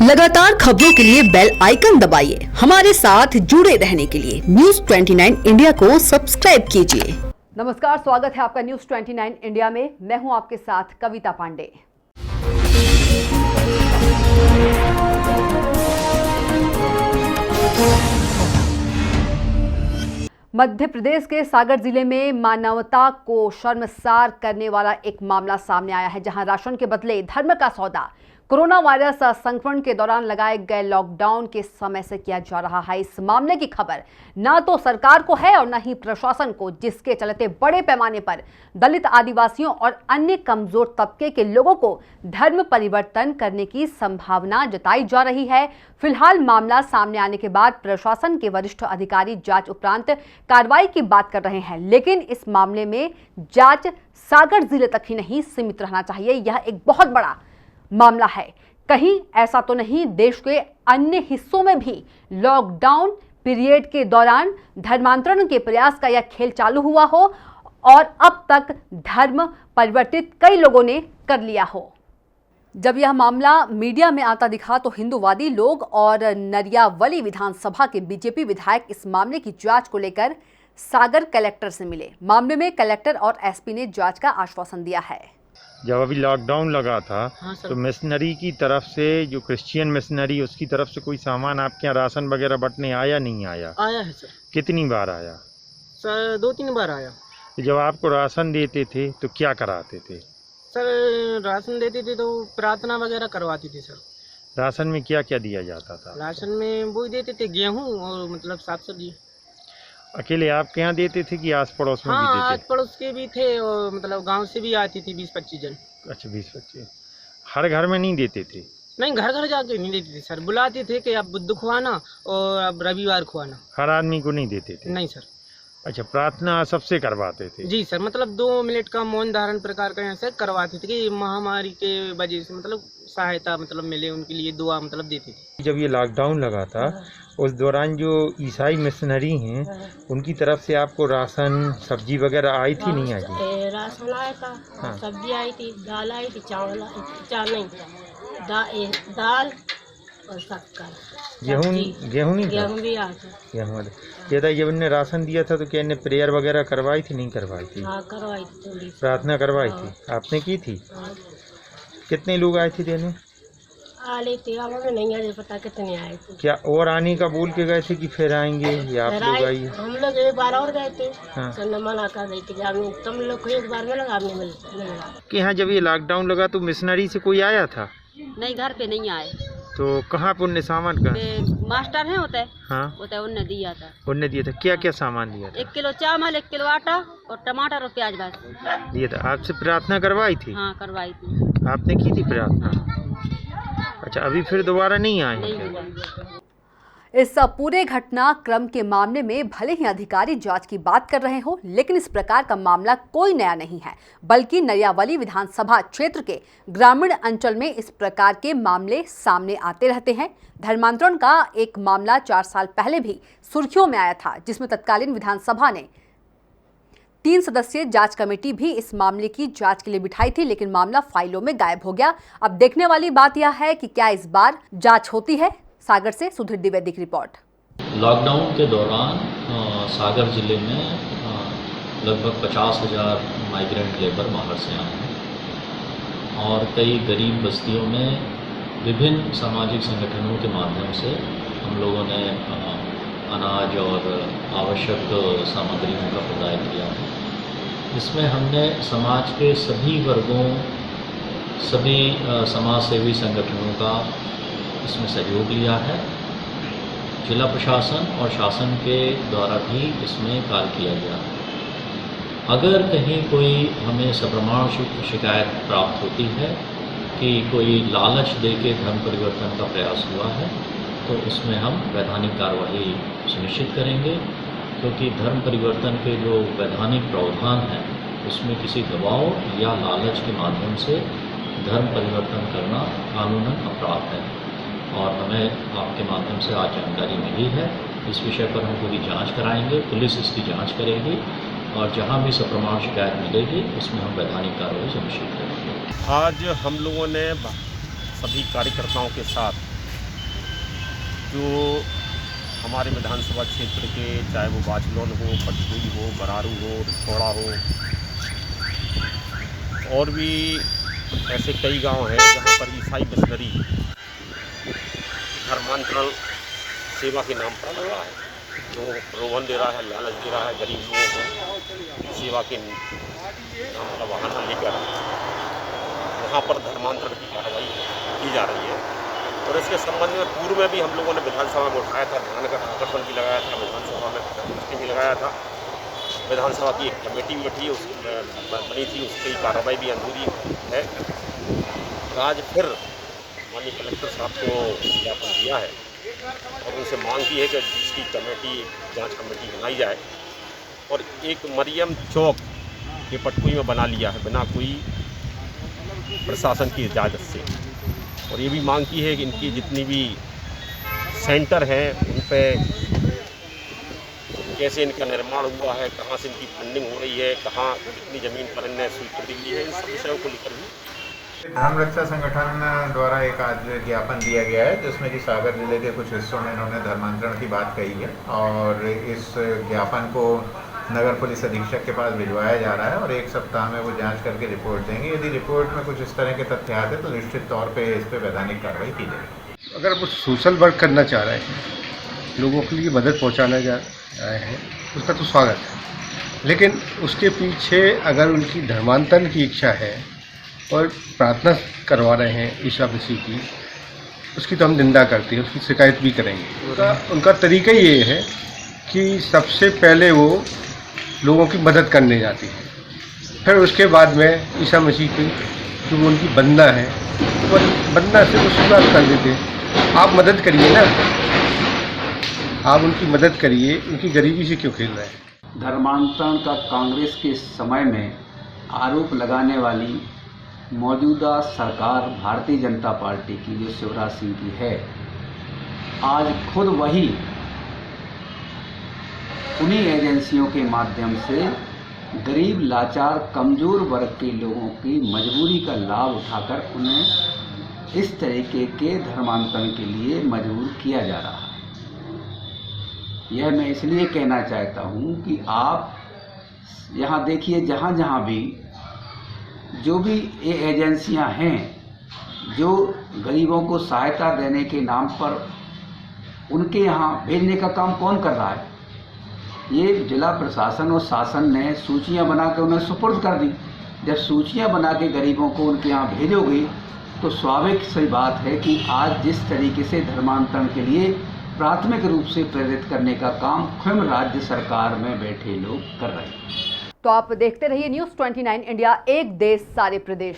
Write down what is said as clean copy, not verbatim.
लगातार खबरों के लिए बेल आइकन दबाइए। हमारे साथ जुड़े रहने के लिए न्यूज़ 29 इंडिया को सब्सक्राइब कीजिए। नमस्कार, स्वागत है आपका न्यूज़ 29 इंडिया में। मैं हूं आपके साथ कविता पांडे। मध्य प्रदेश के सागर जिले में मानवता को शर्मसार करने वाला एक मामला सामने आया है, जहां राशन के बदले धर्म का सौदा कोरोना वायरस संक्रमण के दौरान लगाए गए लॉकडाउन के समय से किया जा रहा है। इस मामले की खबर ना तो सरकार को है और न ही प्रशासन को, जिसके चलते बड़े पैमाने पर दलित, आदिवासियों और अन्य कमजोर तबके के लोगों को धर्म परिवर्तन करने की संभावना जताई जा रही है। फिलहाल मामला सामने आने के बाद प्रशासन के वरिष्ठ अधिकारी जांच उपरांत कार्रवाई की बात कर रहे हैं, लेकिन इस मामले में जांच सागर जिले तक ही नहीं सीमित रहना चाहिए। यह एक बहुत बड़ा मामला है। कहीं ऐसा तो नहीं देश के अन्य हिस्सों में भी लॉकडाउन पीरियड के दौरान धर्मांतरण के प्रयास का यह खेल चालू हुआ हो और अब तक धर्म परिवर्तित कई लोगों ने कर लिया हो। जब यह मामला मीडिया में आता दिखा तो हिंदूवादी लोग और नरियावली विधानसभा के बीजेपी विधायक इस मामले की जांच को लेकर सागर कलेक्टर से मिले। मामले में कलेक्टर और एसपी ने जांच का आश्वासन दिया है। जब अभी लॉकडाउन लगा था तो मिशनरी की तरफ से, जो क्रिश्चियन मिशनरी, उसकी तरफ से कोई सामान आपके यहाँ राशन वगैरह बंटने आया नहीं आया? आया है सर। कितनी बार आया? सर 2-3 बार आया। जब आपको राशन देते थे तो क्या कराते थे? सर राशन देते थे तो प्रार्थना वगैरह करवाती थी सर। राशन में क्या क्या दिया जाता था? राशन में वो देते थे गेहूँ और मतलब साग सब्जी। अकेले आपके यहाँ देते थे कि आस पड़ोस में भी हाँ, देते? आस पड़ोस के भी थे और मतलब गांव से भी आती थी 20-25 जन। अच्छा, 20-25। हर घर में नहीं देते थे? नहीं, घर घर जाके नहीं देते थे सर। बुलाते थे कि अब बुध खुआना और अब रविवार खुआना। हर आदमी को नहीं देते थे? नहीं सर। अच्छा, प्रार्थना सबसे करवाते थे? जी सर, मतलब 2 मिनट का मौन धारण प्रकार का यहाँ से करवाते थे कि महामारी के वजह से मतलब सहायता मतलब मिले, उनके लिए दुआ मतलब देते थे। जब ये लॉकडाउन लगा था उस दौरान जो ईसाई मिशनरी हैं उनकी तरफ से आपको राशन, सब्जी वगैरह आई थी नहीं आई? राशन आया था, सब्जी आई थी, दाल आई थी, चावल दाल और शक्कर। गेहूँ नहीं था? गेहूँ भी आया था। गेहूँ ये था। जब इन्हें राशन दिया था तो क्या इन्हें प्रेयर वगैरह करवाई थी नहीं करवाई थी? हाँ, करवाई थी थोड़ी। प्रार्थना करवाई थी? आपने की थी? कितने लोग आए थे देने? आले थे, अब हमें नहीं है पता कितने आए थे। क्या और आने का बोल के गए थे कि फिर आएंगे या आप लोग आइए? हम लोग एक बार और गए थे। हाँ। सर मना कर रही थी, तुम लोग को एक बार मिलेगा, आपने मिलेगा। कि हाँ, जब ये लॉकडाउन लगा तो मिशनरी से कोई आया था? नहीं, घर पे नहीं आए। तो कहाँ पर उनने सामान का? मास्टर है होता है। हाँ, होता है, उनने दिया था। उनने दिया था? क्या क्या सामान दिया था? 1 किलो चावल, 1 किलो आटा और टमाटर और प्याज बस दिया था। आपसे प्रार्थना करवाई थी? हाँ, करवाई थी। आपने की थी प्रार्थना? अच्छा, अभी फिर दोबारा नहीं आए? नहीं हुआ। इस पूरे घटनाक्रम के मामले में भले ही अधिकारी जांच की बात कर रहे हो, लेकिन इस प्रकार का मामला कोई नया नहीं है, बल्कि नरियावली विधानसभा क्षेत्र के ग्रामीण अंचल में इस प्रकार के मामले सामने आते रहते हैं। धर्मांतरण का एक मामला 4 साल पहले भी सुर्खियों में आया था, जिसमें तत्कालीन विधानसभा ने 3 सदस्यीय जांच कमेटी भी इस मामले की जांच के लिए बिठाई थी, लेकिन मामला फाइलों में गायब हो गया। अब देखने वाली बात यह है कि क्या इस बार जांच होती है। सागर से सुधीर द्विवेदी की रिपोर्ट। लॉकडाउन के दौरान सागर जिले में लगभग 50,000 माइग्रेंट लेबर बाहर से आए हैं और कई गरीब बस्तियों में विभिन्न सामाजिक संगठनों के माध्यम से हम लोगों ने अनाज और आवश्यक सामग्रियों का प्रदाय किया है। इसमें हमने समाज के सभी वर्गों, सभी समाज सेवी संगठनों का इसमें सहयोग लिया है। जिला प्रशासन और शासन के द्वारा भी इसमें कार्य किया गया है। अगर कहीं कोई हमें सप्रमाण शिकायत प्राप्त होती है कि कोई लालच देके धर्म परिवर्तन का प्रयास हुआ है तो इसमें हम वैधानिक कार्रवाई सुनिश्चित करेंगे, क्योंकि धर्म परिवर्तन के जो वैधानिक प्रावधान हैं उसमें किसी दबाव या लालच के माध्यम से धर्म परिवर्तन करना कानूनन अपराध है और हमें आपके माध्यम से आज जानकारी मिली है। इस विषय पर हम पूरी जांच कराएंगे, पुलिस इसकी जांच करेगी और जहां भी सप्रमाण शिकायत मिलेगी उसमें हम वैधानिक कार्रवाई सुनिश्चित करेंगे। आज हम लोगों ने सभी कार्यकर्ताओं के साथ जो हमारे विधानसभा क्षेत्र के, चाहे वो बाछलौन हो, पटकुई हो, बरारू हो, रिठौड़ा हो, और भी ऐसे कई गांव हैं जहां पर ईसाई मिशनरी धर्मांतरण सेवा के नाम पर लगा है, जो प्रलोभन दे रहा है, लालच दे रहा है गरीब लोगों को सेवा के नाम का बहाना लेकर वहाँ पर धर्मांतरण की कार्रवाई की जा रही है। और इसके संबंध में पूर्व में भी हम लोगों ने विधानसभा में उठाया था, ध्यान का आकर्षण भी लगाया था, विधानसभा में प्रश्न भी लगाया था, विधानसभा की एक कमेटी बैठी बनी थी, उसकी कार्रवाई भी अधूरी है। आज फिर माननीय कलेक्टर साहब को ज्ञापन दिया है और उनसे मांग की है कि इसकी कमेटी, जांच कमेटी बनाई जाए और एक मरियम चौक के पटकुई में बना लिया है बिना कोई प्रशासन की इजाज़त से। और ये भी मांग की है कि इनकी जितनी भी सेंटर हैं उन पे कैसे इनका निर्माण हुआ है, कहाँ से इनकी फंडिंग हो रही है, कहाँ कितनी ज़मीन पर इन्हें स्वीकृति दी है, इन सब विषयों को लेकर भी धर्म रक्षा संगठन द्वारा एक आज ज्ञापन दिया गया है जिसमें कि सागर जिले के कुछ हिस्सों में इन्होंने धर्मांतरण की बात कही है और इस ज्ञापन को नगर पुलिस अधीक्षक के पास भिजवाया जा रहा है और 1 सप्ताह में वो जांच करके रिपोर्ट देंगे। यदि रिपोर्ट में कुछ इस तरह के तथ्य आते तो निश्चित तौर पे इस पर वैधानिक कार्रवाई की जाएगी। अगर वो सोशल वर्क करना चाह रहे हैं, लोगों के लिए मदद पहुंचाना जा रहे हैं, उसका तो स्वागत है, लेकिन उसके पीछे अगर उनकी धर्मांतरण की इच्छा है और प्रार्थना करवा रहे हैं ईसा मसीह की, उसकी तो हम निंदा करते हैं, उसकी शिकायत भी करेंगे। उनका तरीका ये है कि सबसे पहले वो लोगों की मदद करने जाती है, फिर उसके बाद में ईसा मसीह की जो वो उनकी बंदा है, वो बंदा से वो शुरुआत कर देते हैं। आप मदद करिए ना, आप उनकी मदद करिए, उनकी गरीबी से क्यों खेल रहे हैं। धर्मांतरण का कांग्रेस के समय में आरोप लगाने वाली मौजूदा सरकार भारतीय जनता पार्टी की जो शिवराज सिंह की है, आज खुद वही उन्हीं एजेंसियों के माध्यम से गरीब, लाचार, कमज़ोर वर्ग के लोगों की मजबूरी का लाभ उठाकर उन्हें इस तरीके के धर्मांतरण के लिए मजबूर किया जा रहा है। यह मैं इसलिए कहना चाहता हूँ कि आप यहाँ देखिए, जहाँ जहाँ भी जो भी ये एजेंसियां हैं जो गरीबों को सहायता देने के नाम पर उनके यहाँ भेजने का काम कौन कर रहा है? ये जिला प्रशासन और शासन ने सूचियां बना के उन्हें सुपुर्द कर दी। जब सूचियां बना के गरीबों को उनके यहाँ भेजोगे तो स्वाभाविक सी बात है कि आज जिस तरीके से धर्मांतरण के लिए प्राथमिक रूप से प्रेरित करने का काम स्वयं राज्य सरकार में बैठे लोग कर रहे हैं। तो आप देखते रहिए न्यूज़ 29 इंडिया, एक देश सारे प्रदेश।